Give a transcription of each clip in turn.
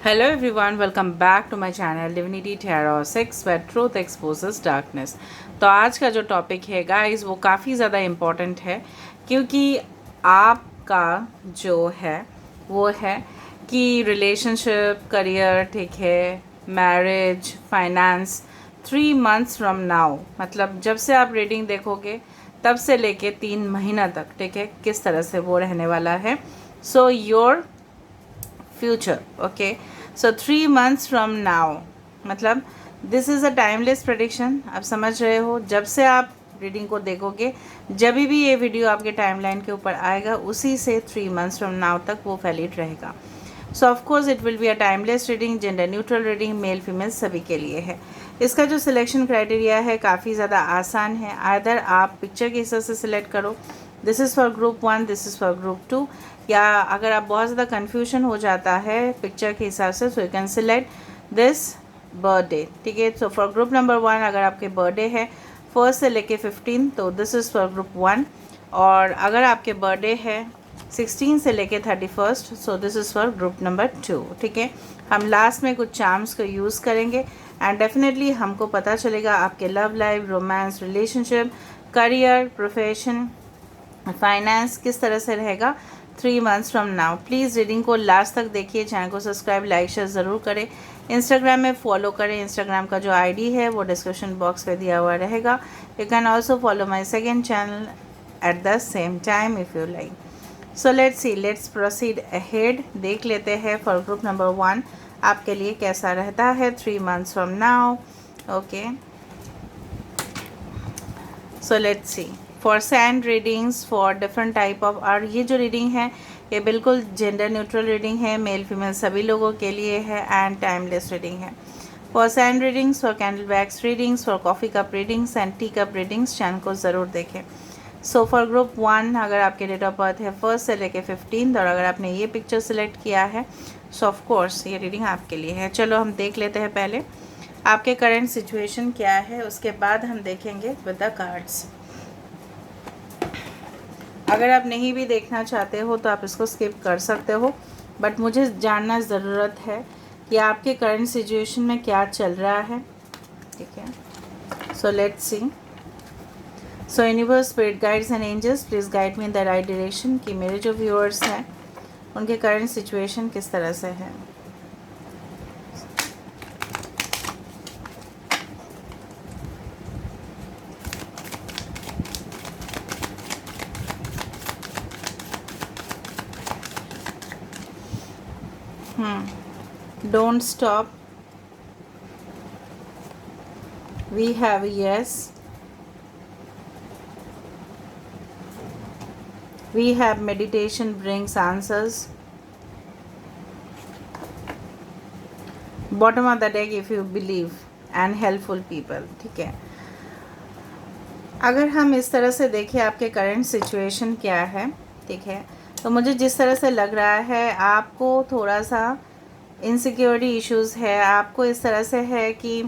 Hello everyone, welcome back to my channel Divinity Tarot 6 where truth exposes darkness। तो आज का जो topic है गाइस वो काफ़ी ज़्यादा इम्पोर्टेंट है क्योंकि आपका जो है वो है कि रिलेशनशिप, करियर, ठीक है, marriage, finance 3 months from now, मतलब जब से आप रीडिंग देखोगे तब से लेके 3 महीना तक, ठीक है, किस तरह से वो रहने वाला है। So your future, okay, so 3 months from now, मतलब this is a timeless prediction. आप समझ रहे हो, जब से आप रीडिंग को देखोगे, जब भी ये वीडियो आपके टाइमलाइन के ऊपर आएगा उसी से 3 months फ्रॉम नाउ तक वो वैलिड रहेगा। सो of course it will be a timeless reading, gender neutral reading, male female सभी के लिए है। इसका जो सिलेक्शन क्राइटेरिया है काफ़ी ज़्यादा आसान है। आइदर आप पिक्चर के हिसाब से सिलेक्ट करो, this is for group 1, this is for group 2, या अगर आप बहुत ज़्यादा कन्फ्यूजन हो जाता है पिक्चर के हिसाब से so you can select this birthday, ठीक है। तो फॉर ग्रुप नंबर 1 अगर आपके बर्थडे है 1 से लेके 15 तो दिस इज़ फॉर ग्रुप 1, और अगर आपके बर्थडे है 16 से लेके 31 so this is for group number 2, ठीक है। हम लास्ट में कुछ चार्म्स को यूज़ करेंगे एंड डेफिनेटली हमको पता चलेगा आपके love life, romance, relationship, career, profession, finance किस तरह से रहेगा 3 months from now. Please reading को लास्ट तक देखिए, चैनल को सब्सक्राइब, लाइक, शेयर ज़रूर करें, इंस्टाग्राम में फॉलो करें। इंस्टाग्राम का जो आईडी है वो डिस्क्रिप्शन बॉक्स में दिया हुआ रहेगा। You can also follow my second channel at the same time if you like. So let's C, let's proceed ahead. देख लेते हैं फॉर ग्रुप नंबर 1 आपके लिए कैसा रहता है 3 months from now, okay. So let's C for sand readings for different type of, और ये जो रीडिंग है ये बिल्कुल जेंडर न्यूट्रल रीडिंग है, मेल फीमेल सभी लोगों के लिए है एंड टाइमलेस रीडिंग है। For sand readings, for candle wax readings, for coffee cup readings and tea cup readings channel को ज़रूर देखें। सो फॉर ग्रुप 1 अगर आपके डेट ऑफ बर्थ है 1 से लेके 15 और अगर आपने ये पिक्चर सेलेक्ट किया है सो ऑफ कोर्स ये रीडिंग आपके लिए है। चलो हम देख लेते हैं पहले आपके करंट सिचुएशन क्या है, उसके बाद हम देखेंगे विद द कार्ड्स। अगर आप नहीं भी देखना चाहते हो तो आप इसको स्किप कर सकते हो, बट मुझे जानना ज़रूरत है कि आपके करंट सिचुएशन में क्या चल रहा है, ठीक है। So let's see. So universe, spirit guides and angels please guide me in the right direction कि मेरे जो व्यूअर्स हैं उनके करंट सिचुएशन किस तरह से है। Don't stop. We have yes. We have meditation brings answers. Bottom of the deck if you believe and helpful people, ठीक है। अगर हम इस तरह से देखें आपके करंट सिचुएशन क्या है, ठीक है, तो मुझे जिस तरह से लग रहा है आपको थोड़ा सा इनसिक्योरिटी इश्यूज़ है। आपको इस तरह से है कि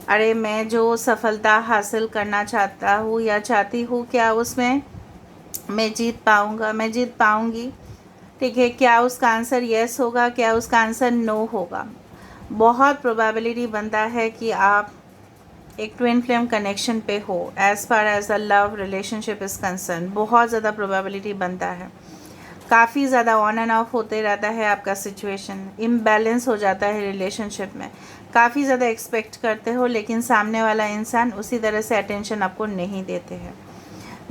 अरे मैं जो सफलता हासिल करना चाहता हूँ या चाहती हूँ क्या उसमें मैं जीत पाऊँगा, मैं जीत पाऊँगी, ठीक है। क्या उसका आंसर येस होगा, क्या उसका आंसर नो होगा। बहुत प्रोबेबिलिटी बनता है कि आप एक ट्विन फ्लेम कनेक्शन पे हो as far as the love relationship is concern. बहुत ज़्यादा प्रोबेबिलिटी बनता है, काफ़ी ज़्यादा ऑन एंड ऑफ होते रहता है आपका सिचुएशन, इम्बैलेंस हो जाता है रिलेशनशिप में। काफ़ी ज़्यादा एक्सपेक्ट करते हो लेकिन सामने वाला इंसान उसी तरह से अटेंशन आपको नहीं देते हैं।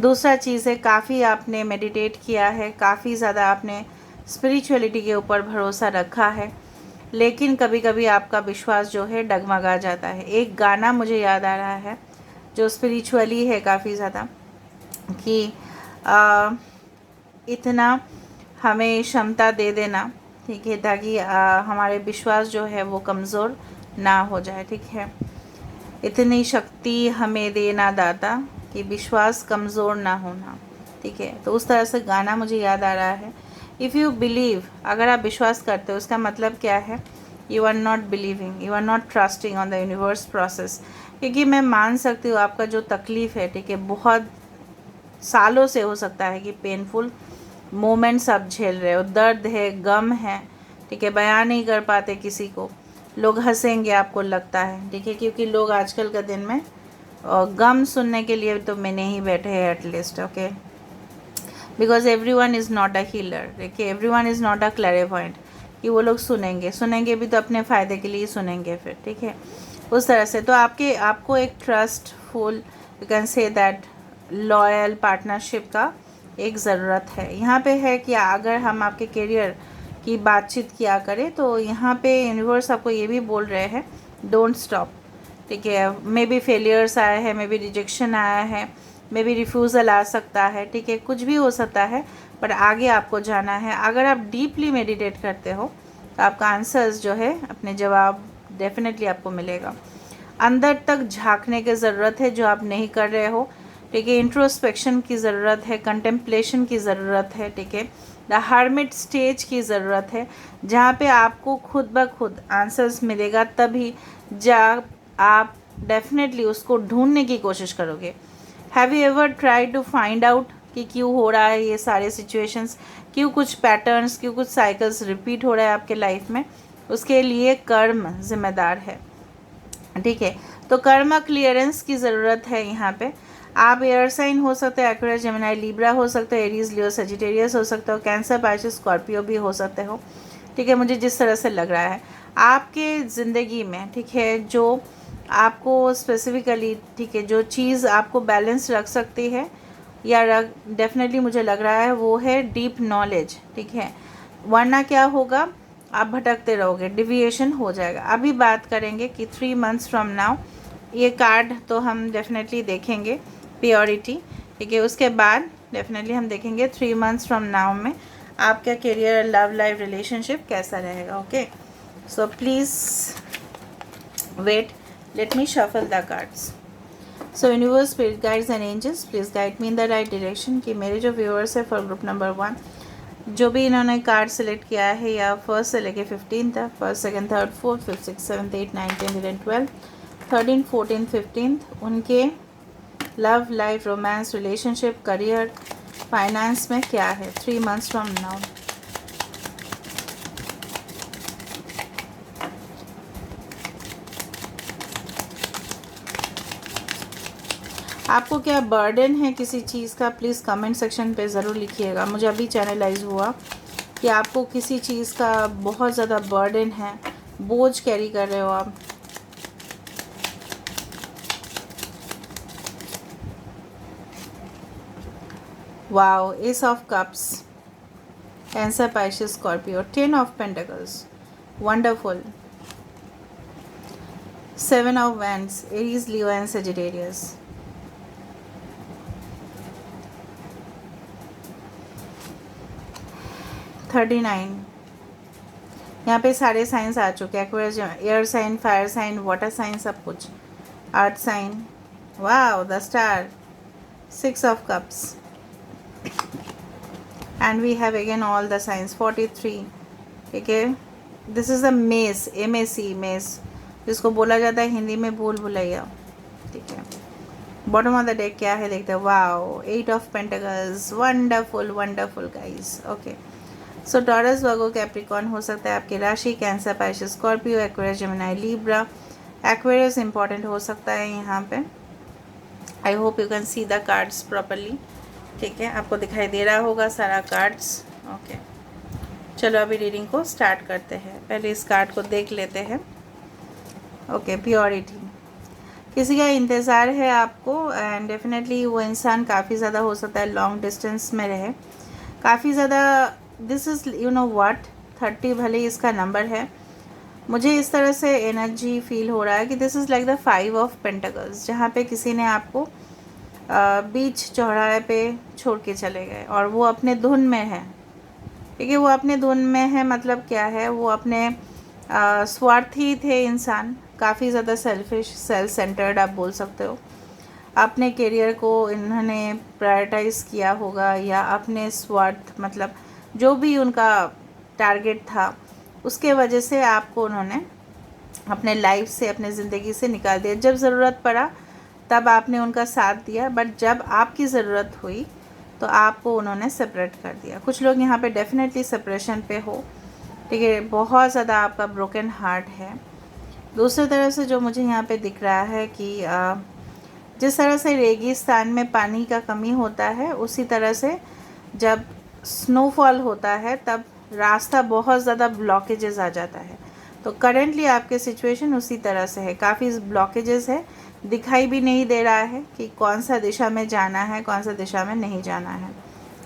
दूसरा चीज़ है काफ़ी आपने मेडिटेट किया है, काफ़ी ज़्यादा आपने स्पिरिचुअलिटी के ऊपर भरोसा रखा है, लेकिन कभी कभी आपका विश्वास जो है डगमगा जाता है। एक गाना मुझे याद आ रहा है जो स्पिरिचुअली है काफ़ी ज़्यादा कि इतना हमें क्षमता दे देना, ठीक है, ताकि हमारे विश्वास जो है वो कमज़ोर ना हो जाए, ठीक है। इतनी शक्ति हमें देना दाता कि विश्वास कमज़ोर ना होना, ठीक है। तो उस तरह से गाना मुझे याद आ रहा है। इफ़ यू बिलीव, अगर आप विश्वास करते हो उसका मतलब क्या है, you are not believing, you are not trusting on the universe process. क्योंकि मैं मान सकती हूँ आपका जो तकलीफ़ है, ठीक है, बहुत सालों से हो सकता है कि पेनफुल मोमेंट्स आप झेल रहे हो, दर्द है, गम है, ठीक है, बयान नहीं कर पाते किसी को, लोग हंसेंगे आपको लगता है, ठीक है, क्योंकि लोग आजकल के दिन में गम सुनने के लिए तो मैंने ही बैठे हैं at least, okay, because every one is not a healer, देखिए every one is not a clairvoyant कि वो लोग सुनेंगे भी तो अपने फ़ायदे के लिए सुनेंगे फिर, ठीक है, उस तरह से। तो आपको एक trustful, you can say that, loyal partnership का एक ज़रूरत है। यहाँ पे है कि अगर हम आपके करियर की बातचीत किया करें तो यहाँ पे यूनिवर्स आपको ये भी बोल रहे हैं, डोंट स्टॉप, ठीक है, मे बी फेलियर्स आया है, मे बी रिजेक्शन आया है, मे बी रिफ्यूज़ल आ सकता है, ठीक है, कुछ भी हो सकता है, पर आगे आपको जाना है। अगर आप डीपली मेडिटेट करते हो तो आपका आंसर्स जो है, अपने जवाब डेफिनेटली आपको मिलेगा। अंदर तक झांकने की ज़रूरत है जो आप नहीं कर रहे हो, ठीक है, इंट्रोस्पेक्शन की ज़रूरत है, कंटेम्पलेशन की ज़रूरत है, ठीक है, द हर्मिट स्टेज की ज़रूरत है, जहाँ पे आपको खुद ब खुद आंसर्स मिलेगा, तभी जब आप डेफिनेटली उसको ढूंढने की कोशिश करोगे। Have you ever try to find out कि क्यों हो रहा है ये सारे सिचुएशंस, क्यों कुछ पैटर्न्स, क्यों कुछ साइकिल्स रिपीट हो रहा है आपके लाइफ में? उसके लिए कर्म जिम्मेदार है, ठीक है, तो कर्म क्लियरेंस की ज़रूरत है यहाँ पे। आप एयर साइन हो सकते हैं, एक्वेरियस, जेमिनी, लिब्रा हो सकते हो, एरीज, लियो, सजिटेरियस हो सकते हो, कैंसर, पाइसेस, स्कॉर्पियो भी हो सकते हो, ठीक है, मुझे जिस तरह से लग रहा है आपके ज़िंदगी में, ठीक है, जो आपको स्पेसिफिकली, ठीक है, जो चीज़ आपको बैलेंस रख सकती है या रख, डेफिनेटली मुझे लग रहा है वो है डीप नॉलेज, ठीक है, वरना क्या होगा, आप भटकते रहोगे, डिविएशन हो जाएगा। अभी बात करेंगे कि 3 मंथ्स फ्रॉम नाउ, ये कार्ड तो हम डेफिनेटली देखेंगे, प्योरिटी, ठीक है, उसके बाद डेफिनेटली हम देखेंगे 3 मंथ्स फ्रॉम नाउ में आपका करियर, लव लाइफ, रिलेशनशिप कैसा रहेगा, okay. So please wait, let me shuffle the cards. So universe, spirit guides and angels, please guide me in the right direction कि मेरे जो व्यूअर्स है फॉर ग्रुप नंबर 1, जो भी इन्होंने कार्ड सेलेक्ट किया है, या फर्स्ट से लेके 15 तक, first, second, third, fourth, fifth, six, seventh, 8, 9, 10, 11, 12, 13, 14, 15, उनके love life, romance, relationship, career, finance में क्या है 3 मंथ्स फ्रॉम नाउ। आपको क्या बर्डन है किसी चीज़ का, प्लीज़ कमेंट सेक्शन पे ज़रूर लिखिएगा। मुझे अभी चैनलाइज हुआ कि आपको किसी चीज़ का बहुत ज़्यादा बर्डन है, बोझ कैरी कर रहे हो आप। Wow, ace of cups, Cancer, Pisces, Scorpio, 10 of pentacles, wonderful, 7 of wands, Aries, Leo and Sagittarius, 39, यहाँ पे सारे साइंस आ चुके हैं, Aquarius, air sign, fire sign, water sign, सब कुछ, earth sign, wow, the star, 6 of cups, and we have again all the signs, 43, ठीक है, this is the mess, MAC, mess, जिसको बोला जाता है हिंदी में भूल भुलैया, ठीक है। बॉटम ऑफ द डेक क्या है देखते हैं, wow, 8 of pentacles, wonderful wonderful guys, okay. So taurus, Virgo, Capricorn हो सकता है आपकी राशि, cancer, Pisces, Scorpio, Aquarius, Gemini, Libra, Aquarius important हो सकता है यहाँ पे। I hope you can see the cards properly, ठीक है, आपको दिखाई दे रहा होगा सारा कार्ड्स, ओके। चलो अभी रीडिंग को स्टार्ट करते हैं, पहले इस कार्ड को देख लेते हैं, ओके। प्योरिटी, किसी का इंतज़ार है आपको, एंड डेफिनेटली वो इंसान काफ़ी ज़्यादा हो सकता है लॉन्ग डिस्टेंस में रहे, काफ़ी ज़्यादा, this is you know what, 30 भले ही इसका नंबर है, मुझे इस तरह से एनर्जी फील हो रहा है कि this is like the 5 of pentacles, जहाँ पे किसी ने आपको बीच चौराहे पे छोड़ के चले गए और वो अपने धुन में है, ठीक है, वो अपने धुन में है, मतलब क्या है, वो अपने स्वार्थी थे इंसान, काफ़ी ज़्यादा सेल्फिश, सेल्फ सेंटर्ड आप बोल सकते हो, अपने करियर को इन्होंने प्रायोरिटाइज़ किया होगा, या अपने स्वार्थ, मतलब जो भी उनका टारगेट था उसके वजह से आपको उन्होंने अपने लाइफ से, अपने ज़िंदगी से निकाल दिया। जब ज़रूरत पड़ा तब आपने उनका साथ दिया, बट जब आपकी ज़रूरत हुई तो आपको उन्होंने सेपरेट कर दिया। कुछ लोग यहाँ पे डेफिनेटली सेपरेशन पे हो, ठीक है, बहुत ज़्यादा आपका ब्रोकन हार्ट है। दूसरी तरफ से जो मुझे यहाँ पे दिख रहा है कि जिस तरह से रेगिस्तान में पानी का कमी होता है, उसी तरह से जब स्नोफॉल होता है तब रास्ता बहुत ज़्यादा ब्लॉकेजेस आ जाता है। तो करेंटली आपके सिचुएशन उसी तरह से है, काफ़ी ब्लॉकेजेस है, दिखाई भी नहीं दे रहा है कि कौन सा दिशा में जाना है, कौन सा दिशा में नहीं जाना है।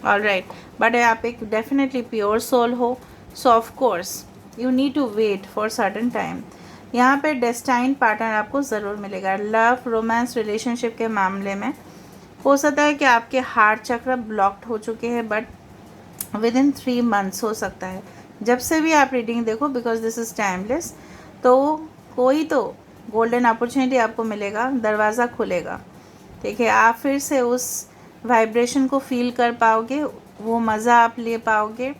ऑलराइट, बट आप एक डेफिनेटली प्योर सोल हो, so of course you need to wait for certain time. यहाँ पे डेस्टाइन पार्टनर आपको ज़रूर मिलेगा। लव, रोमांस, रिलेशनशिप के मामले में हो सकता है कि आपके हार्ट चक्र ब्लॉक्ड हो चुके हैं, बट विद इन 3 मंथ्स हो सकता है। जब से भी आप रीडिंग देखो, बिकॉज दिस इज़ टाइमलेस, तो कोई तो गोल्डन अपॉर्चुनिटी आपको मिलेगा, दरवाज़ा खुलेगा। ठीक है, आप फिर से उस वाइब्रेशन को फील कर पाओगे, वो मज़ा आप ले पाओगे,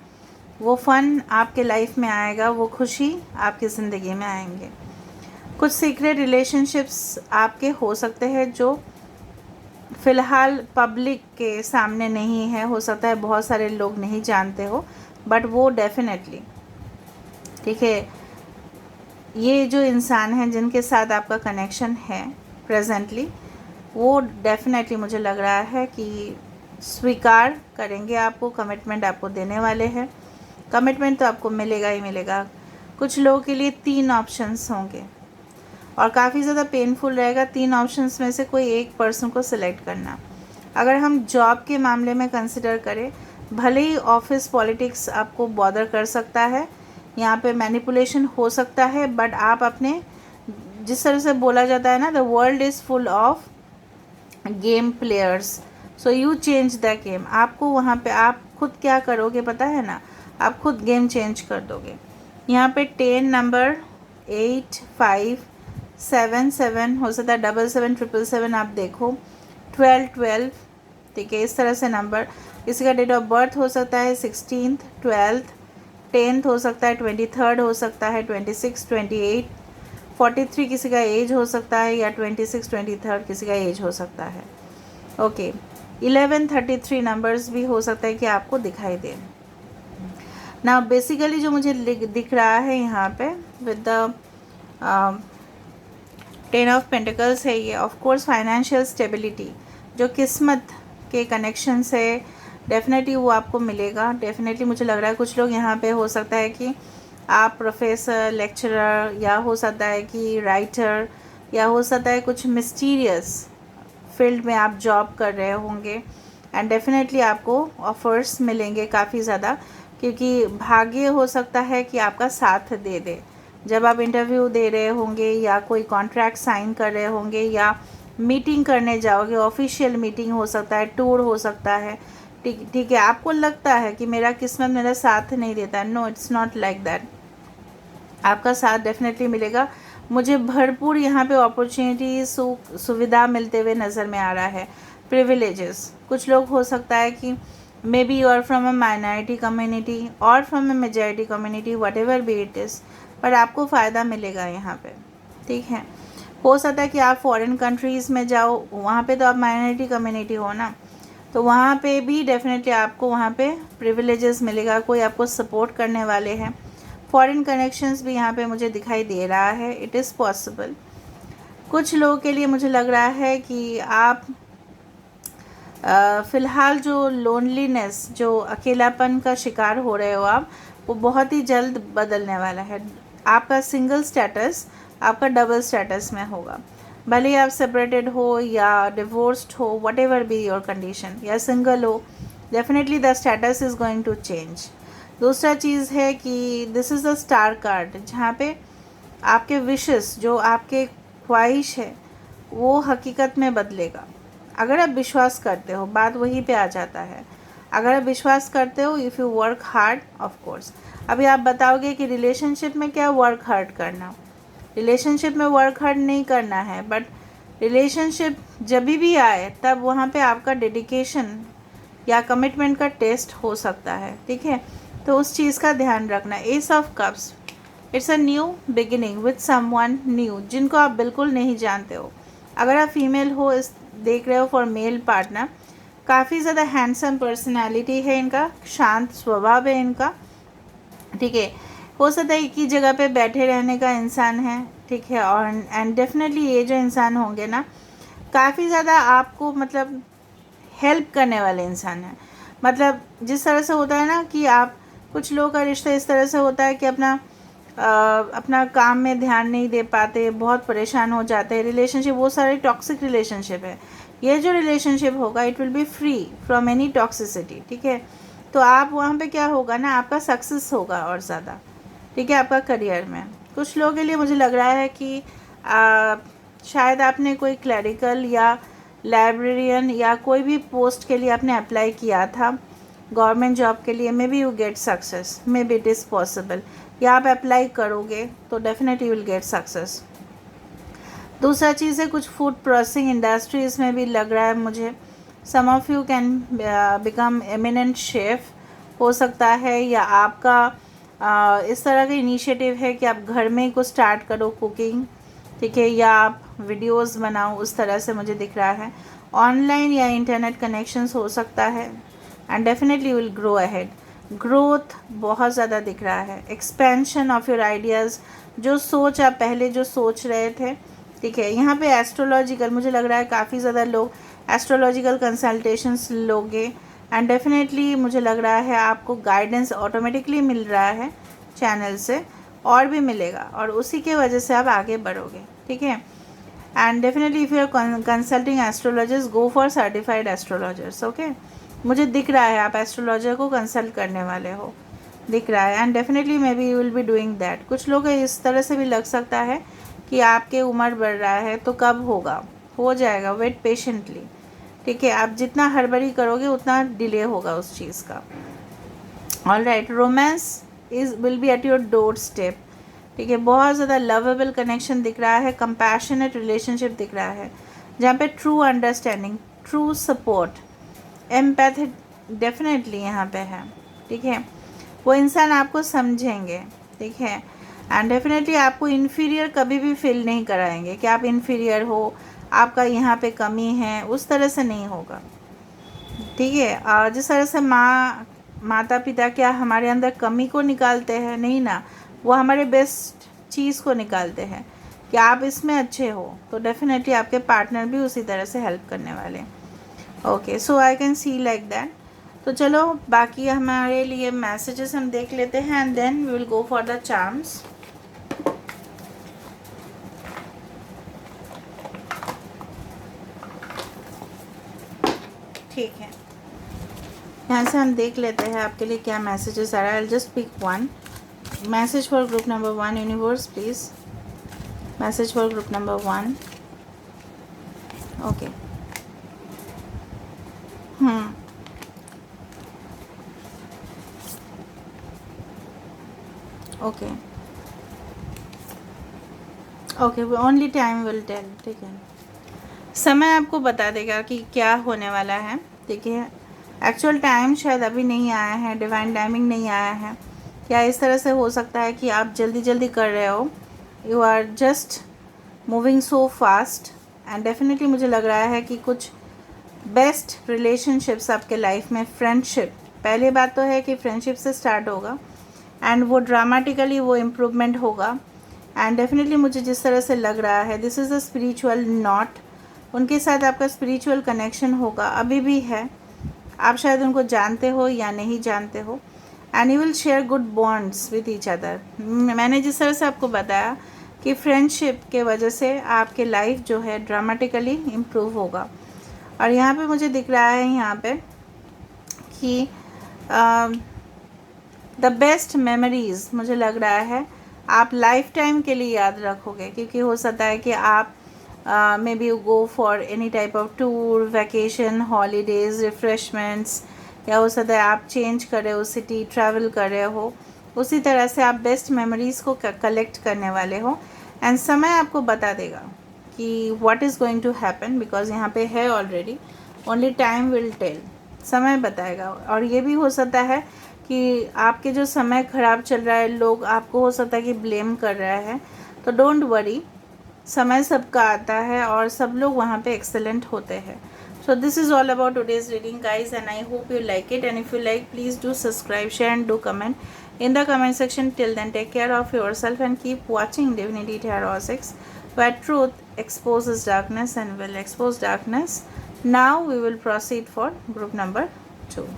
वो फ़न आपके लाइफ में आएगा, वो खुशी आपकी ज़िंदगी में आएंगे। कुछ सीक्रेट रिलेशनशिप्स आपके हो सकते हैं जो फ़िलहाल पब्लिक के सामने नहीं है, हो सकता है बहुत सारे लोग नहीं जानते हो, बट वो डेफिनेटली, ठीक है, ये जो इंसान हैं जिनके साथ आपका कनेक्शन है प्रेजेंटली, वो डेफिनेटली मुझे लग रहा है कि स्वीकार करेंगे आपको, कमिटमेंट आपको देने वाले हैं। कमिटमेंट तो आपको मिलेगा ही मिलेगा। कुछ लोगों के लिए 3 ऑप्शंस होंगे और काफ़ी ज़्यादा पेनफुल रहेगा 3 ऑप्शंस में से कोई एक पर्सन को सिलेक्ट करना। अगर हम जॉब के मामले में कंसिडर करें, भले ही ऑफिस पॉलिटिक्स आपको बॉदर कर सकता है, यहाँ पे मैनिपुलेशन हो सकता है, बट आप अपने, जिस तरह से बोला जाता है ना, the world is full of game players, so you change the game. आपको वहाँ पे आप खुद क्या करोगे पता है ना, आप खुद गेम चेंज कर दोगे। यहाँ पे 10 नंबर, 8, 5, 7, 7 हो सकता है, 7 7 7 7 आप देखो, 12 12, ठीक है, इस तरह से नंबर। किसी का डेट ऑफ बर्थ हो सकता है 16th, 12th, 10th हो सकता है, 23rd हो सकता है, 26, 28, 43 किसी का एज हो सकता है, या 26, 23rd किसी का एज हो सकता है। ओके, 11, 33 नंबर्स भी हो सकता है कि आपको दिखाई दे। ना बेसिकली जो मुझे दिख रहा है यहाँ पे विद द 10 ऑफ पेंटिकल्स है ये, ऑफ कोर्स फाइनेंशियल स्टेबिलिटी, जो किस्मत के कनेक्शन से डेफिनेटली वो आपको मिलेगा। डेफिनेटली मुझे लग रहा है कुछ लोग यहाँ पे हो सकता है कि आप प्रोफेसर, लेक्चरर, या हो सकता है कि राइटर, या हो सकता है कुछ मिस्टीरियस फील्ड में आप जॉब कर रहे होंगे, एंड डेफिनेटली आपको ऑफर्स मिलेंगे काफ़ी ज़्यादा, क्योंकि भाग्य हो सकता है कि आपका साथ दे दे। जब आप इंटरव्यू दे रहे होंगे या कोई कॉन्ट्रैक्ट साइन कर रहे होंगे या मीटिंग करने जाओगे, ऑफिशियल मीटिंग हो सकता है, टूर हो सकता है, ठीक है, आपको लगता है कि मेरा किस्मत मेरा साथ नहीं देता, no it's not like that. आपका साथ डेफिनेटली मिलेगा। मुझे भरपूर यहाँ पे अपॉर्चुनिटीज, सुविधा मिलते हुए नज़र में आ रहा है, प्रिविलेजेस। कुछ लोग हो सकता है कि maybe you are from a minority community और from a majority community, whatever be it is, पर आपको फ़ायदा मिलेगा यहाँ पे, ठीक है। हो सकता है कि आप फॉरेन कंट्रीज़ में जाओ, वहाँ पे तो आप माइनॉरिटी कम्युनिटी हो ना, तो वहाँ पे भी डेफिनेटली आपको वहाँ पे प्रिविलेजेस मिलेगा, कोई आपको सपोर्ट करने वाले हैं। फॉरेन कनेक्शंस भी यहाँ पे मुझे दिखाई दे रहा है, इट इज़ पॉसिबल। कुछ लोगों के लिए मुझे लग रहा है कि आप फ़िलहाल जो लोनलीनेस, जो अकेलापन का शिकार हो रहे हो आप, वो बहुत ही जल्द बदलने वाला है। आपका सिंगल स्टेटस आपका डबल स्टेटस में होगा, भले ही आप सेपरेटेड हो या डिवोर्स्ड हो, whatever be your condition, या सिंगल हो, definitely the status is going to change. दूसरा चीज़ है कि this is the star card, जहाँ पे आपके विशेस, जो आपके ख्वाहिश है, वो हकीकत में बदलेगा अगर आप विश्वास करते हो। बात वहीं पे आ जाता है, अगर आप विश्वास करते हो, if you work hard, of course. अभी आप बताओगे कि रिलेशनशिप में क्या वर्क हार्ड करना, रिलेशनशिप में वर्क हार्ड नहीं करना है, बट रिलेशनशिप जब भी आए तब वहाँ पे आपका डेडिकेशन या कमिटमेंट का टेस्ट हो सकता है, ठीक है, तो उस चीज़ का ध्यान रखना। S of cups, it's a new beginning with someone new, जिनको आप बिल्कुल नहीं जानते हो। अगर आप फीमेल हो, इस देख रहे हो फॉर मेल पार्टनर, काफ़ी ज़्यादा हैंडसम पर्सनालिटी है इनका, शांत स्वभाव है इनका, ठीक है, हो सकता है एक ही जगह पे बैठे रहने का इंसान है, ठीक है। और एंड डेफिनेटली ये जो इंसान होंगे ना, काफ़ी ज़्यादा आपको मतलब हेल्प करने वाले इंसान हैं। मतलब जिस तरह से होता है ना कि आप, कुछ लोगों का रिश्ता इस तरह से होता है कि अपना काम में ध्यान नहीं दे पाते, बहुत परेशान हो जाते हैं। रिलेशनशिप वो सारे टॉक्सिक रिलेशनशिप है। ये जो रिलेशनशिप होगा it will be free from any toxicity, ठीक है। तो आप वहाँ पे क्या होगा ना, आपका सक्सेस होगा और ज़्यादा, ठीक है, आपका करियर में। कुछ लोगों के लिए मुझे लग रहा है कि शायद आपने कोई क्लरिकल या लाइब्रेरियन या कोई भी पोस्ट के लिए आपने अप्लाई किया था गवर्नमेंट जॉब के लिए, may be you get success, may be it is possible, या आप अप्लाई करोगे तो definitely you will get success. दूसरा चीज़ है, कुछ फूड प्रोसेसिंग इंडस्ट्रीज़ में भी लग रहा है मुझे, some of you can become eminent chef हो सकता है, या आपका इस तरह का इनिशिएटिव है कि आप घर में कुछ स्टार्ट करो कुकिंग, ठीक है, या आप वीडियोस बनाओ, उस तरह से मुझे दिख रहा है। ऑनलाइन या इंटरनेट कनेक्शंस हो सकता है and definitely will grow ahead. Growth बहुत ज़्यादा दिख रहा है, एक्सपेंशन ऑफ योर आइडियाज़, जो सोच आप पहले जो सोच रहे थे, ठीक है। यहाँ पे एस्ट्रोलॉजिकल मुझे लग रहा है काफ़ी ज़्यादा लोग एस्ट्रोलॉजिकल कंसल्टेशंस लोगे एंड डेफिनेटली मुझे लग रहा है आपको गाइडेंस ऑटोमेटिकली मिल रहा है चैनल से, और भी मिलेगा, और उसी के वजह से आप आगे बढ़ोगे, ठीक है। And definitely if you are consulting astrologers, go for certified astrologers, okay. मुझे दिख रहा है आप एस्ट्रोलॉजर को कंसल्ट करने वाले हो, दिख रहा है, and definitely may be you will be doing that. कुछ लोग इस तरह से भी लग सकता है कि आपके उम्र बढ़ रहा है तो कब होगा, हो जाएगा, वेट पेशेंटली, ठीक है। आप जितना हड़बड़ी करोगे उतना डिले होगा उस चीज़ का। All right, romance will be at your door step, ठीक है। बहुत ज़्यादा लवेबल कनेक्शन दिख रहा है, कंपैशनेट रिलेशनशिप दिख रहा है, जहाँ पे true understanding, true support, empathy definitely यहाँ पे है, ठीक है। वो इंसान आपको समझेंगे, ठीक है, एंड डेफिनेटली आपको इन्फीरियर कभी भी फील नहीं कराएंगे कि आप इन्फीरियर हो, आपका यहाँ पे कमी है, उस तरह से नहीं होगा, ठीक है। जिस तरह से माता पिता क्या हमारे अंदर कमी को निकालते हैं, नहीं ना, वो हमारे बेस्ट चीज़ को निकालते हैं कि आप इसमें अच्छे हो, तो डेफिनेटली आपके पार्टनर भी उसी तरह से हेल्प करने वाले। Okay, so I can see like that. तो चलो बाकी हमारे लिए मैसेजेस हम देख लेते हैं and then we will go for the charms. ठीक है, यहाँ से हम देख लेते हैं आपके लिए क्या मैसेजेस आ रहा है। I just pick one message for group number 1, universe please, message for group number 1। Okay, okay okay, only time will tell, ठीक है। समय आपको बता देगा कि क्या होने वाला है, ठीक है। एक्चुअल टाइम शायद अभी नहीं आया है, डिवाइन टाइमिंग नहीं आया है, या इस तरह से हो सकता है कि आप जल्दी जल्दी कर रहे हो, you are just moving so fast, and definitely मुझे लग रहा है कि कुछ बेस्ट रिलेशनशिप्स आपके लाइफ में, फ्रेंडशिप, पहली बात तो है कि फ्रेंडशिप से स्टार्ट होगा एंड वो ड्रामेटिकली वो इम्प्रूवमेंट होगा। एंड डेफिनेटली मुझे जिस तरह से लग रहा है this is a spiritual not, उनके साथ आपका स्पिरिचुअल कनेक्शन होगा, अभी भी है, आप शायद उनको जानते हो या नहीं जानते हो, and you will share good bonds with each other. मैंने जिस तरह से आपको बताया कि फ्रेंडशिप के वजह से आपके लाइफ जो है ड्रामेटिकली इम्प्रूव होगा। और यहाँ पे मुझे दिख रहा है यहाँ पे कि द बेस्ट मेमोरीज़ मुझे लग रहा है आप लाइफ टाइम के लिए याद रखोगे, क्योंकि हो सकता है कि आप may be you go for any type of tour, vacation, holidays, refreshments, या हो सकता है आप चेंज कर रहे हो सिटी, ट्रैवल कर रहे हो, उसी तरह से आप बेस्ट मेमोरीज़ को कलेक्ट करने वाले हो। एंड समय आपको बता देगा कि what is going to happen, because यहाँ पे है already, only time will tell, समय बताएगा। और ये भी हो सकता है कि आपके जो समय ख़राब चल रहा है, लोग आपको हो सकता है कि ब्लेम कर रहा है, तो डोंट वरी, समय सबका आता है और सब लोग वहाँ पे एक्सेलेंट होते हैं। So this is all about today's reading guys, and I hope you like it, and if you like please do subscribe, share and do comment, in the comment section. Till then, take care of yourself and keep watching Divinity Tarot 6, where truth exposes darkness and will expose darkness. Now we will proceed for group number 2.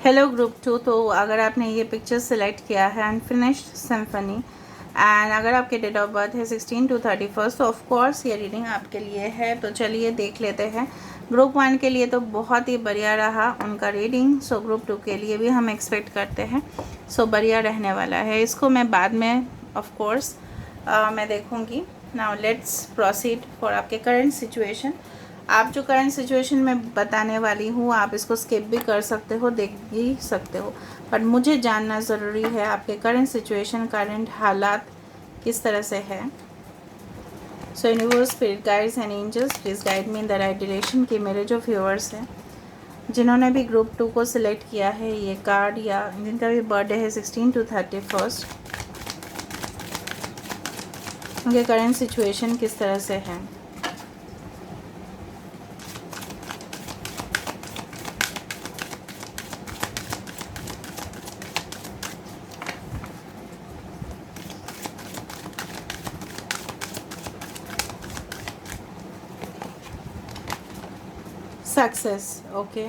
Hello group 2। तो अगर आपने ये picture select किया है unfinished symphony and अगर आपके date of birth है 16 to 31, तो ऑफ कोर्स ये रीडिंग आपके लिए है। तो चलिए देख लेते हैं। ग्रुप 1 के लिए तो बहुत ही बढ़िया रहा उनका रीडिंग। सो ग्रुप 2 के लिए भी हम एक्सपेक्ट करते हैं सो बढ़िया रहने वाला है। इसको मैं बाद में ऑफ कोर्स मैं देखूँगी। नाउ लेट्स प्रोसीड फॉर आपके करंट सिचुएशन। आप जो करंट सिचुएशन में बताने वाली हूँ आप इसको स्किप भी कर सकते हो, देख भी सकते हो, बट मुझे जानना ज़रूरी है आपके करंट सिचुएशन, करंट हालात किस तरह से है। So universe, spirit guides and angels, please guide me in the right direction. कि मेरे जो व्यूअर्स हैं जिन्होंने भी ग्रुप 2 को सिलेक्ट किया है ये कार्ड, या जिनका भी बर्थडे है 16 to 31, उनके करंट सिचुएशन किस तरह से है। Success, okay,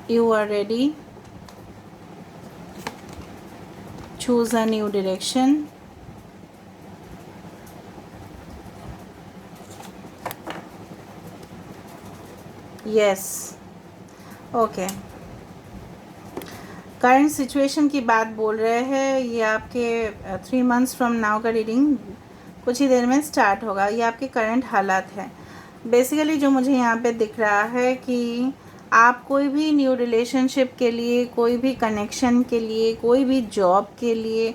you are ready. Choose a new direction. Yes, okay. Current situation की बात बोल रहे हैं। ये आपके 3 months फ्रॉम नाउ का रीडिंग कुछ ही देर में स्टार्ट होगा। ये आपके करंट हालात है। बेसिकली जो मुझे यहाँ पे दिख रहा है कि आप कोई भी न्यू रिलेशनशिप के लिए, कोई भी कनेक्शन के लिए, कोई भी जॉब के लिए,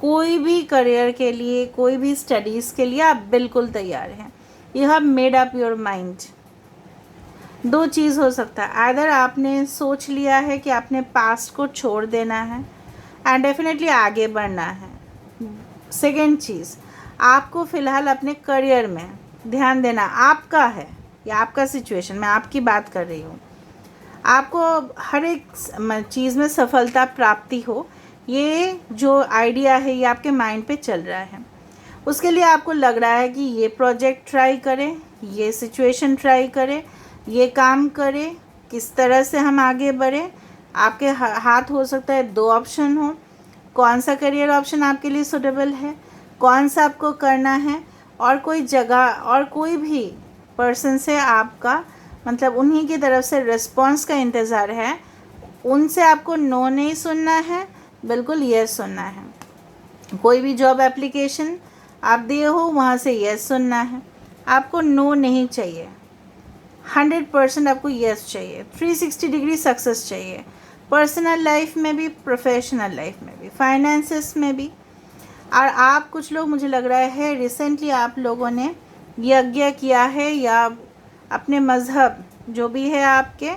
कोई भी करियर के लिए, कोई भी स्टडीज़ के लिए आप बिल्कुल तैयार हैं। You have made up your mind. 2 चीज़ हो सकता है, आइदर आपने सोच लिया है कि आपने पास्ट को छोड़ देना है एंड डेफिनेटली आगे बढ़ना है। सेकेंड चीज़, आपको फ़िलहाल अपने करियर में ध्यान देना आपका है, या आपका सिचुएशन, मैं आपकी बात कर रही हूँ। आपको हर एक चीज़ में सफलता प्राप्ति हो, ये जो आइडिया है ये आपके माइंड पे चल रहा है। उसके लिए आपको लग रहा है कि ये प्रोजेक्ट ट्राई करें, ये सिचुएशन ट्राई करें, ये काम करें, किस तरह से हम आगे बढ़ें। आपके हाथ हो सकता है 2 ऑप्शन हो, कौन सा करियर ऑप्शन आपके लिए सूटेबल है, कौन सा आपको करना है, और कोई जगह और कोई भी पर्सन से आपका मतलब उन्हीं की तरफ से रिस्पॉन्स का इंतज़ार है। उनसे आपको नो नहीं सुनना है, बिल्कुल येस सुनना है। कोई भी जॉब एप्लीकेशन आप दिए हो वहाँ से येस सुनना है, आपको नो नहीं चाहिए। 100% आपको येस चाहिए। 360 डिग्री सक्सेस चाहिए, पर्सनल लाइफ में भी, प्रोफेशनल लाइफ में भी, फाइनेंसेस में भी। और आप कुछ लोग, मुझे लग रहा है रिसेंटली आप लोगों ने यज्ञ किया है, या अपने मज़हब जो भी है आपके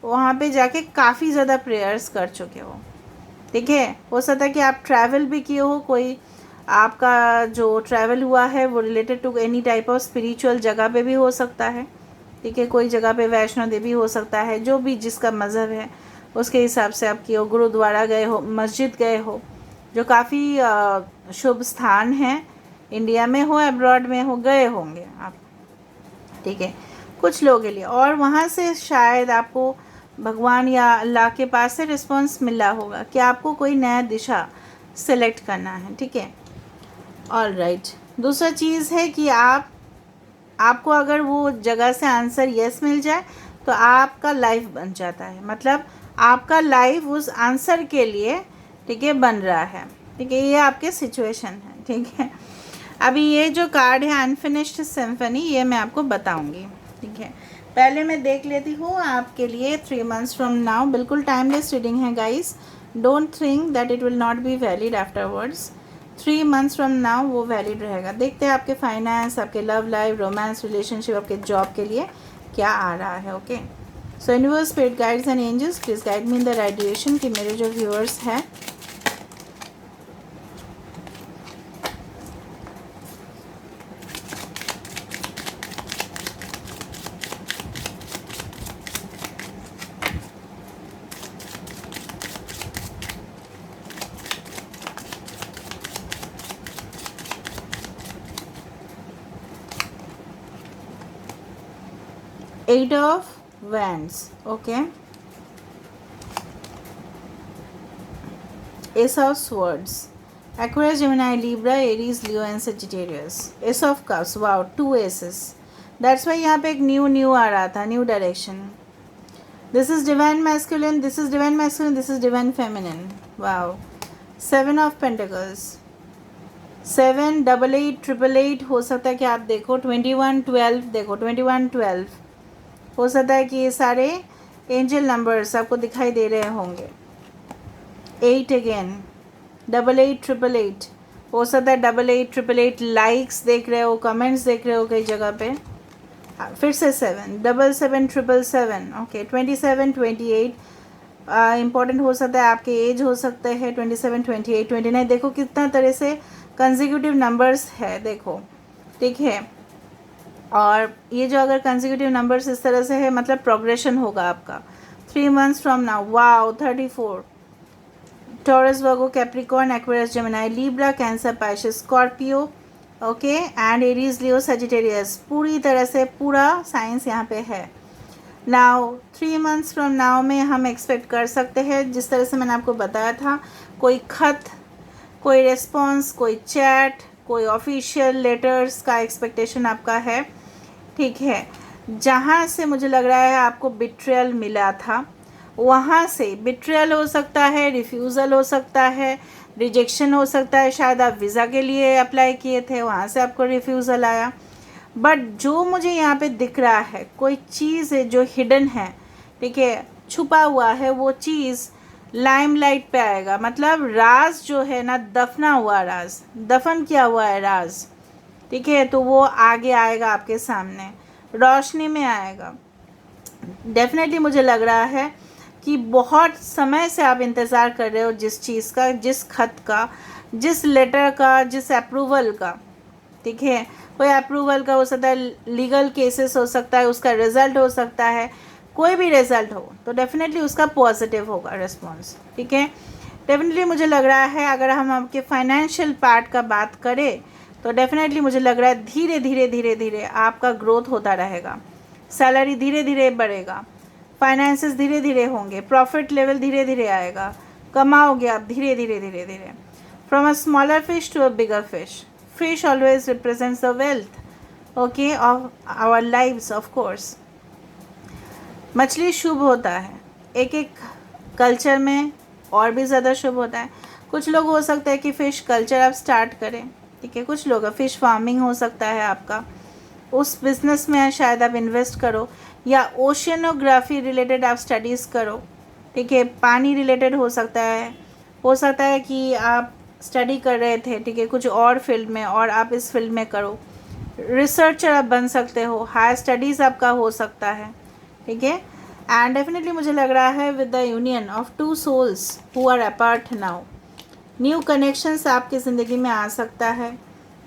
वहाँ पे जाके काफ़ी ज़्यादा प्रेयर्स कर चुके हो। ठीक है, हो सकता है कि आप ट्रैवल भी किए हो, कोई आपका जो ट्रैवल हुआ है वो related to any type of spiritual जगह पे भी हो सकता है। ठीक है, कोई जगह पे वैष्णो देवी हो सकता है, जो भी जिसका मज़हब है उसके हिसाब से आप किए हो। गुरुद्वारा गए हो, मस्जिद गए हो, जो काफ़ी शुभ स्थान हैं, इंडिया में हो अब्रॉड में हो, गए होंगे आप। ठीक है, कुछ लोगों के लिए, और वहाँ से शायद आपको भगवान या अल्लाह के पास से रिस्पॉन्स मिला होगा कि आपको कोई नया दिशा सेलेक्ट करना है। ठीक है, ऑल राइट। दूसरा चीज़ है कि आपको अगर वो जगह से आंसर यस मिल जाए तो आपका लाइफ बन जाता है, मतलब आपका लाइफ उस आंसर के लिए ठीक है बन रहा है। ठीक है, ये आपके सिचुएशन है। ठीक है, अभी ये जो कार्ड है अनफिनिश्ड सिम्फनी, ये मैं आपको बताऊंगी, ठीक है। पहले मैं देख लेती हूँ आपके लिए 3 months फ्रॉम नाउ। बिल्कुल टाइमलेस रीडिंग है guys, don't think that it will not be valid afterwards. 3 months from now वो वैलिड रहेगा। देखते हैं आपके फाइनेंस, आपके लव लाइफ, रोमांस, रिलेशनशिप, आपके जॉब के लिए क्या आ रहा है। Okay, so universe, spirit guides and angels, please guide me in the right direction कि मेरे जो व्यूअर्स हैं 8 of Wands, okay, Ace of Swords, Aquarius, Gemini, Libra, Aries, Leo and Sagittarius, Ace of Cups, wow, 2 aces, that's why यहाँ पे एक new आ रहा था, new direction. This is divine masculine, this is divine masculine, this is divine feminine, wow, 7 of Pentacles, 7 8 8 8 हो सकता है कि आप देखो 21 12, देखो 21 12 हो सकता है कि ये सारे एंजल नंबर्स आपको दिखाई दे रहे होंगे। 8 अगेन, 8 8 8 8 हो सकता है 8 8 8 8 लाइक्स देख रहे हो, कमेंट्स देख रहे हो कई जगह पे। फिर से 7 7 7 7 7, ओके, 27 28 इम्पॉर्टेंट हो सकता है, आपके एज हो सकते हैं 27 28 29। देखो कितना तरह से कंसेक्यूटिव नंबर्स है, देखो, ठीक है। और ये जो अगर कंसेक्यूटिव नंबर्स इस तरह से है, मतलब प्रोग्रेशन होगा आपका। 3 months from now, wow, 34, taurus, Virgo, Capricorn, Aquarius, Gemini, Libra, cancer, Pisces, Scorpio, okay, and Aries, Leo, Sagittarius, पूरी तरह से पूरा साइंस यहाँ पे है। नाउ 3 months फ्रॉम नाउ में हम एक्सपेक्ट कर सकते हैं, जिस तरह से मैंने आपको बताया था, कोई खत, कोई रेस्पॉन्स, कोई चैट, कोई ऑफिशियल लेटर्स का एक्सपेक्टेशन आपका है, ठीक है। जहाँ से मुझे लग रहा है आपको बिट्रेयल मिला था, वहाँ से बिट्रेयल हो सकता है, रिफ्यूज़ल हो सकता है, रिजेक्शन हो सकता है। शायद आप वीज़ा के लिए अप्लाई किए थे, वहाँ से आपको रिफ्यूज़ल आया। बट जो मुझे यहाँ पे दिख रहा है, कोई चीज़ है जो हिडन है, ठीक है, छुपा हुआ है, वो चीज़ लाइमलाइट पे आएगा। मतलब राज जो है ना, दफना हुआ राज, दफन किया हुआ है राज, ठीक है, तो वो आगे आएगा, आपके सामने रोशनी में आएगा। डेफिनेटली मुझे लग रहा है कि बहुत समय से आप इंतज़ार कर रहे हो जिस चीज़ का, जिस खत का, जिस लेटर का, जिस अप्रूवल का, ठीक है। कोई अप्रूवल का हो सकता है, लीगल केसेस हो सकता है, उसका रिज़ल्ट हो सकता है, कोई भी रिज़ल्ट हो तो डेफिनेटली उसका पॉजिटिव होगा रिस्पॉन्स, ठीक है। डेफिनेटली मुझे लग रहा है, अगर हम आपके फाइनेंशियल पार्ट का बात करें तो डेफिनेटली मुझे लग रहा है धीरे धीरे धीरे धीरे आपका ग्रोथ होता रहेगा, सैलरी धीरे धीरे बढ़ेगा, फाइनेंसेस धीरे धीरे होंगे, प्रॉफिट लेवल धीरे धीरे आएगा, कमाओगे आप धीरे धीरे धीरे धीरे। From a smaller fish to a bigger fish, fish always represents the wealth, okay, of our lives, of course. मछली शुभ होता है, एक एक कल्चर में और भी ज़्यादा शुभ होता है। कुछ लोग हो सकता है कि फ़िश कल्चर आप स्टार्ट करें, ठीक है, कुछ लोग फ़िश फार्मिंग हो सकता है आपका, उस बिज़नेस में शायद आप इन्वेस्ट करो, या ओशियनोग्राफी रिलेटेड आप स्टडीज़ करो, ठीक है, पानी रिलेटेड हो सकता है कि आप स्टडी कर रहे थे, ठीक है, कुछ और फील्ड में, और आप इस फील्ड में करो, रिसर्चर आप बन सकते हो, हायर स्टडीज़ आपका हो सकता है, ठीक है। एंड डेफिनेटली मुझे लग रहा है with the union of 2 souls who are apart now, new connections आपकी ज़िंदगी में आ सकता है,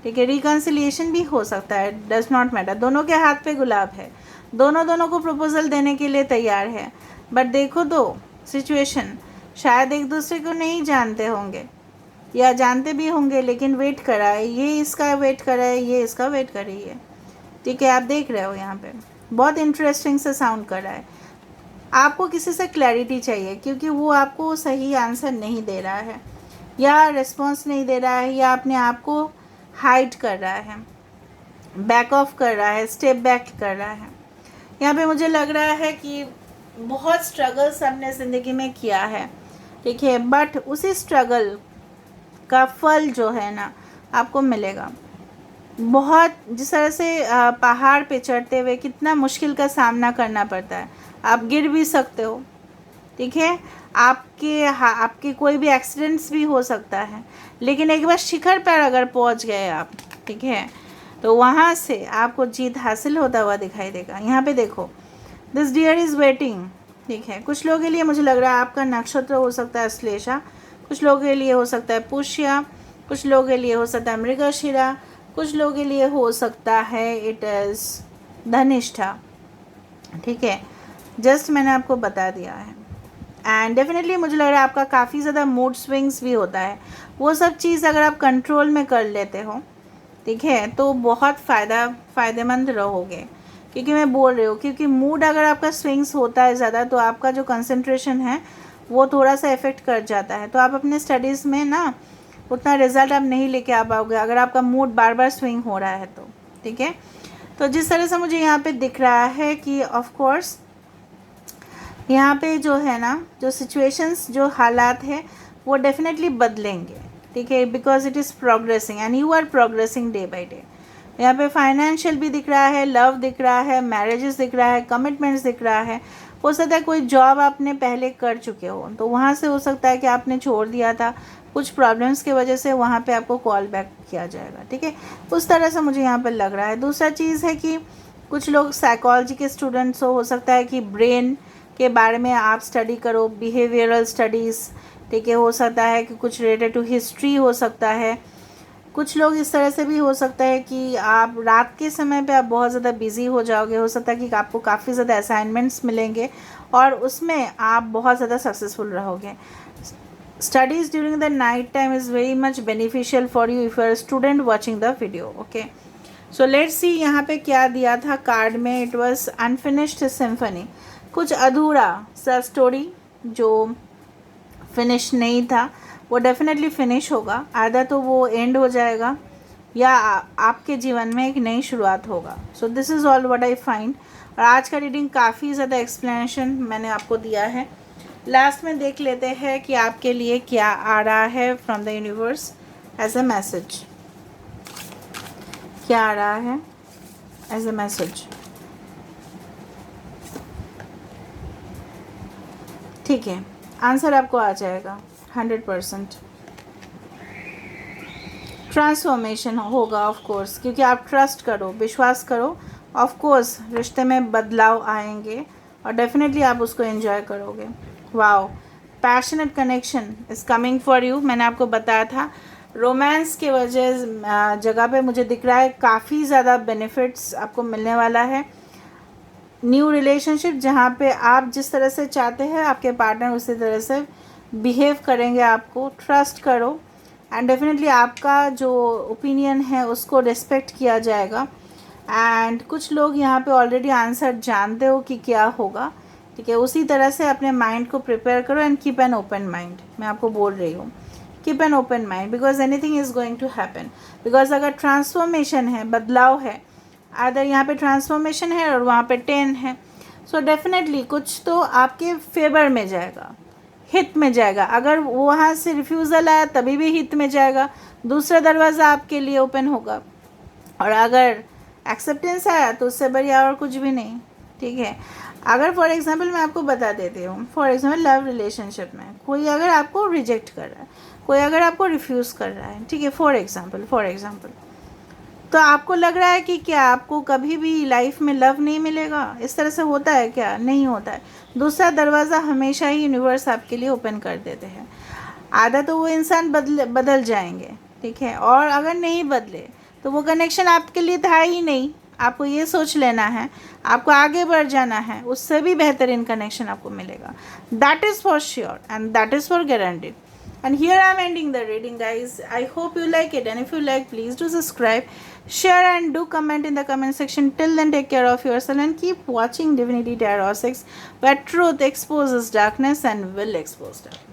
ठीक है, रिकन्सिलिएशन भी हो सकता है, डज नॉट मैटर। दोनों के हाथ पे गुलाब है, दोनों को प्रपोजल देने के लिए तैयार है। बट देखो तो सिचुएशन, शायद एक दूसरे को नहीं जानते होंगे या जानते भी होंगे, लेकिन वेट कर रहा है, ये इसका वेट कर रहा है, ये इसका वेट कर रही है, ठीक है। आप देख रहे हो यहाँ पे बहुत इंटरेस्टिंग से साउंड कर रहा है। आपको किसी से क्लैरिटी चाहिए, क्योंकि वो आपको सही आंसर नहीं दे रहा है, या रिस्पॉन्स नहीं दे रहा है, या अपने आप को हाइड कर रहा है, बैक ऑफ कर रहा है, स्टेप बैक कर रहा है। यहाँ पे मुझे लग रहा है कि बहुत स्ट्रगल्स हमने ज़िंदगी में किया है, ठीक है, बट उसी स्ट्रगल का फल जो है ना आपको मिलेगा, बहुत जिस तरह से पहाड़ पे चढ़ते हुए कितना मुश्किल का सामना करना पड़ता है, आप गिर भी सकते हो, ठीक है, आपके कोई भी एक्सीडेंट्स भी हो सकता है, लेकिन एक बार शिखर पर अगर पहुंच गए आप, ठीक है, तो वहाँ से आपको जीत हासिल होता हुआ दिखाई देगा। यहाँ पे देखो, दिस डियर इज़ वेटिंग, ठीक है, कुछ लोगों के लिए मुझे लग रहा है आपका नक्षत्र हो सकता है श्लेषा, कुछ लोगों के लिए हो सकता है पुष्या, कुछ लोगों के लिए हो सकता है मृगशिरा, कुछ लोगों के लिए हो सकता है इट इज़ धनिष्ठा, ठीक है, जस्ट मैंने आपको बता दिया है। एंड डेफिनेटली मुझे लग रहा है आपका काफ़ी ज़्यादा मूड स्विंग्स भी होता है, वो सब चीज़ अगर आप कंट्रोल में कर लेते हो, ठीक है, तो बहुत फ़ायदेमंद रहोगे, क्योंकि मैं बोल रही हूँ, क्योंकि मूड अगर आपका स्विंग्स होता है ज़्यादा तो आपका जो कंसंट्रेशन है वो थोड़ा सा इफ़ेक्ट कर जाता है, तो आप अपने स्टडीज़ में ना उतना रिज़ल्ट आप नहीं लेके आ पाओगे अगर आपका मूड बार बार स्विंग हो रहा है तो, ठीक है। तो जिस तरह से मुझे यहाँ पे दिख रहा है कि ऑफ कोर्स यहाँ पे जो है ना, जो सिचुएशंस, जो हालात है वो डेफिनेटली बदलेंगे, ठीक है, because it is progressing and you are progressing day by day. यहाँ पे फाइनेंशियल भी दिख रहा है, लव दिख रहा है, मैरिजेस दिख रहा है, कमिटमेंट्स दिख रहा है। हो सकता है कोई जॉब आपने पहले कर चुके हो तो वहाँ से हो सकता है कि आपने छोड़ दिया था, कुछ प्रॉब्लम्स की वजह से वहाँ पे आपको कॉल बैक किया जाएगा, ठीक है, उस तरह से मुझे यहाँ पर लग रहा है। दूसरा चीज़ है कि कुछ लोग साइकोलॉजी के स्टूडेंट्स हो सकता है कि ब्रेन के बारे में आप स्टडी करो, बिहेवियरल स्टडीज़, ठीक है, हो सकता है कि कुछ रिलेटेड टू हिस्ट्री हो सकता है। कुछ लोग इस तरह से भी हो सकता है कि आप रात के समय पे आप बहुत ज़्यादा बिज़ी हो जाओगे, हो सकता है कि आपको काफ़ी ज़्यादा असाइनमेंट्स मिलेंगे और उसमें आप बहुत ज़्यादा सक्सेसफुल रहोगे। Studies during the night time is very much beneficial for you if you are student watching the video, okay. So let's see यहाँ पे क्या दिया था कार्ड में। इट वॉज अनफिनिश्ड सिम्फनी, कुछ अधूरा सा स्टोरी जो फिनिश नहीं था वो डेफिनेटली फिनिश होगा, आधा तो वो एंड हो जाएगा या आपके जीवन में एक नई शुरुआत होगा। So this is all what I find. और आज का रीडिंग काफ़ी ज़्यादा एक्सप्लेनेशन मैंने आपको दिया है। लास्ट में देख लेते हैं कि आपके लिए क्या आ रहा है from the universe as a message, क्या आ रहा है एज अ मैसेज, ठीक है, आंसर आपको आ जाएगा 100%। ट्रांसफॉर्मेशन होगा ऑफ कोर्स, क्योंकि आप ट्रस्ट करो, विश्वास करो, ऑफ कोर्स रिश्ते में बदलाव आएंगे और डेफिनेटली आप उसको एंजॉय करोगे। Wow, passionate connection is coming for you. मैंने आपको बताया था रोमांस के जगह पे मुझे दिख रहा है काफ़ी ज़्यादा बेनिफिट्स आपको मिलने वाला है। न्यू रिलेशनशिप जहाँ पे आप जिस तरह से चाहते हैं आपके पार्टनर उसी तरह से बिहेव करेंगे, आपको ट्रस्ट करो एंड डेफिनेटली आपका जो ओपिनियन है उसको रिस्पेक्ट किया जाएगा। एंड कुछ लोग यहाँ पे ऑलरेडी आंसर जानते हो कि क्या होगा, ठीक है, उसी तरह से अपने माइंड को प्रिपेयर करो and keep an open mind. मैं आपको बोल रही हूँ keep an open mind because anything is going to happen. Because अगर ट्रांसफॉर्मेशन है, बदलाव है, अदर यहाँ पे ट्रांसफॉर्मेशन है और वहाँ पे 10 है, सो डेफिनेटली कुछ तो आपके फेवर में जाएगा, हित में जाएगा। अगर वहाँ से रिफ्यूज़ल आया तभी भी हित में जाएगा, दूसरा दरवाज़ा आपके लिए ओपन होगा। और अगर एक्सेप्टेंस आया तो उससे बढ़िया और कुछ भी नहीं, ठीक है। अगर फॉर एग्जांपल मैं आपको बता देती हूँ, फॉर एग्जांपल लव रिलेशनशिप में कोई अगर आपको रिजेक्ट कर रहा है, कोई अगर आपको रिफ्यूज़ कर रहा है, ठीक है, फॉर एग्जांपल, तो आपको लग रहा है कि क्या आपको कभी भी लाइफ में लव नहीं मिलेगा? इस तरह से होता है क्या? नहीं होता है। दूसरा दरवाज़ा हमेशा ही यूनिवर्स आपके लिए ओपन कर देते हैं। आधा तो वो इंसान बदल जाएंगे, ठीक है, और अगर नहीं बदले तो वो कनेक्शन आपके लिए था ही नहीं। आपको ये सोच लेना है, आपको आगे बढ़ जाना है, उससे भी बेहतरीन कनेक्शन आपको मिलेगा। That is for sure and that is for guaranteed. And here I'm ending the reading, guys. I hope you like it, and if you like, please do subscribe, share and do comment in the comment section. Till then, take care of yourself and keep watching Divinity Tarot 6, where truth exposes darkness and will expose darkness.